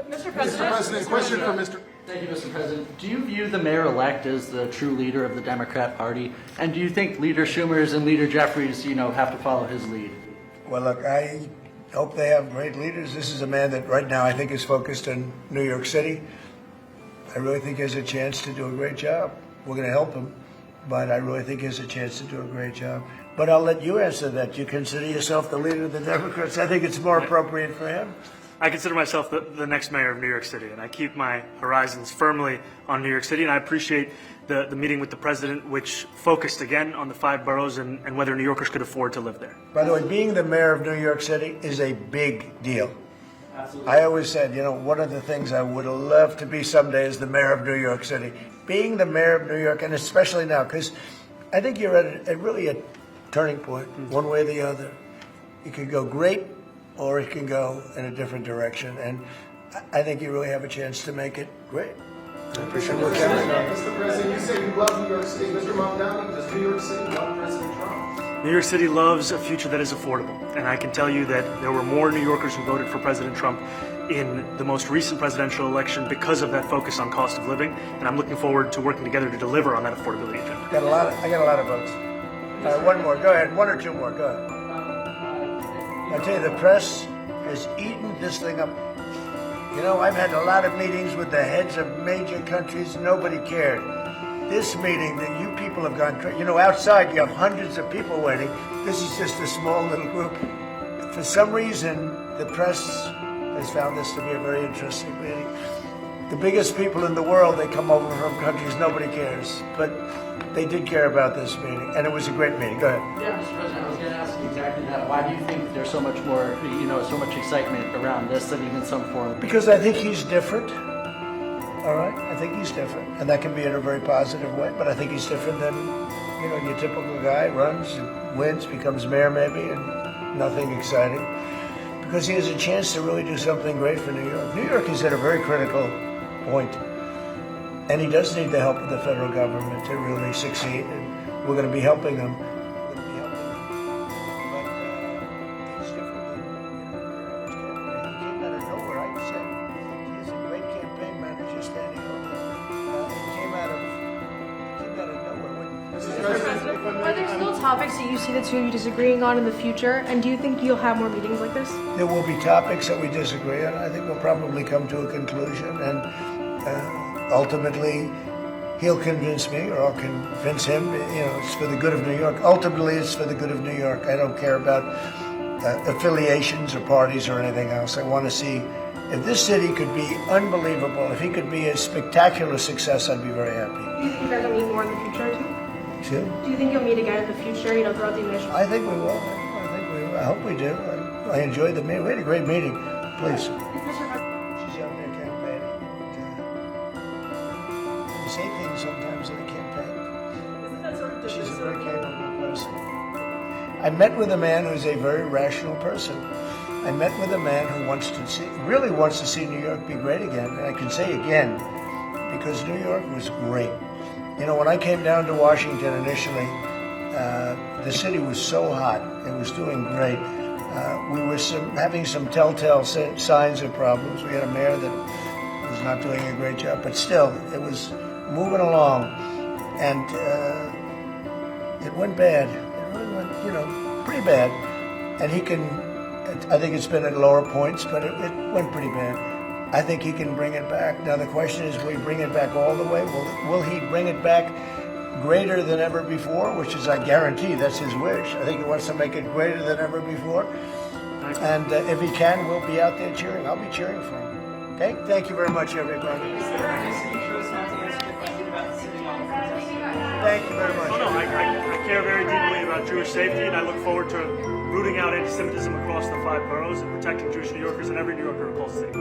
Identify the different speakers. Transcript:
Speaker 1: Mr. President,
Speaker 2: question for Mr.
Speaker 3: Thank you, Mr. President. Do you view the mayor-elect as the true leader of the Democrat Party? And do you think Leader Schumer's and Leader Jeffries, have to follow his lead?
Speaker 4: Well, look, I hope they have great leaders. This is a man that right now I think is focused on New York City. I really think he has a chance to do a great job. We're going to help him, but I really think he has a chance to do a great job. But I'll let you answer that. You consider yourself the leader of the Democrats? I think it's more appropriate for him.
Speaker 5: I consider myself the next mayor of New York City, and I keep my horizons firmly on New York City, and I appreciate the meeting with the president, which focused again on the 5 boroughs and whether New Yorkers could afford to live there.
Speaker 4: By the way, being the mayor of New York City is a big deal.
Speaker 3: Absolutely.
Speaker 4: I always said, one of the things I would love to be someday is the mayor of New York City. Being the mayor of New York, and especially now, because I think you're at really a turning point, one way or the other. It could go great, or it can go in a different direction. And I think you really have a chance to make it great. I appreciate what you're doing.
Speaker 2: Mr. President, you say you love New York City. Mr. Mamdani, does New York City love President Trump?
Speaker 5: New York City loves a future that is affordable, and I can tell you that there were more New Yorkers who voted for President Trump in the most recent presidential election because of that focus on cost of living, and I'm looking forward to working together to deliver on that affordability agenda.
Speaker 4: I got a lot of votes. One more. Go ahead. 1 or 2 more. Go ahead. I tell you, the press has eaten this thing up. I've had a lot of meetings with the heads of major countries. Nobody cared. This meeting that you people have gone crazy. Outside you have hundreds of people waiting. This is just a small little group. For some reason, the press has found this to be a very interesting meeting. The biggest people in the world, they come over from countries nobody cares. But they did care about this meeting, and it was a great meeting. Go ahead.
Speaker 3: Yeah, Mr. President, I was going to ask you exactly that. Why do you think there's so much more, so much excitement around this than even some foreign?
Speaker 4: Because I think he's different. All right? I think he's different. And that can be in a very positive way, but I think he's different than, your typical guy runs, wins, becomes mayor maybe, and nothing exciting. Because he has a chance to really do something great for New York. New York is at a very critical point. And he does need the help of the federal government to really succeed, and we're going to be helping him. But it's different than, he came out of nowhere. I said he's a great campaign manager standing over there. He came out of nowhere.
Speaker 1: Are there still topics that you see the two of you disagreeing on in the future? And do you think you'll have more meetings like this?
Speaker 4: There will be topics that we disagree on. I think we'll probably come to a conclusion, and ultimately, he'll convince me, or I'll convince him. It's for the good of New York. Ultimately, it's for the good of New York. I don't care about affiliations or parties or anything else. I want to see if this city could be unbelievable. If he could be a spectacular success, I'd be very happy.
Speaker 1: Do you think you guys will meet more in the future?
Speaker 4: Excuse me?
Speaker 1: Do you think you'll meet again in the future? Throughout the administration?
Speaker 4: I think we will. I hope we do. I enjoyed the meeting. We had a great meeting. Please. She's out there campaigning. You say things sometimes in a campaign. She's a very capable person. I met with a man who's a very rational person. I met with a man who really wants to see New York be great again. And I can say again, because New York was great. When I came down to Washington initially, the city was so hot. It was doing great. We were having some telltale signs of problems. We had a mayor that was not doing a great job, but still, it was moving along. And it went bad. It really went, pretty bad. And I think it's been at lower points, but it went pretty bad. I think he can bring it back. Now the question is, will he bring it back all the way? Will he bring it back greater than ever before? Which is, I guarantee, that's his wish. I think he wants to make it greater than ever before. And if he can, we'll be out there cheering. I'll be cheering for him. Okay? Thank you very much, everybody. Thank you very much.
Speaker 5: Oh, no, I care very deeply about Jewish safety, and I look forward to rooting out anti-Semitism across the 5 boroughs and protecting Jewish New Yorkers and every New Yorker who calls the city.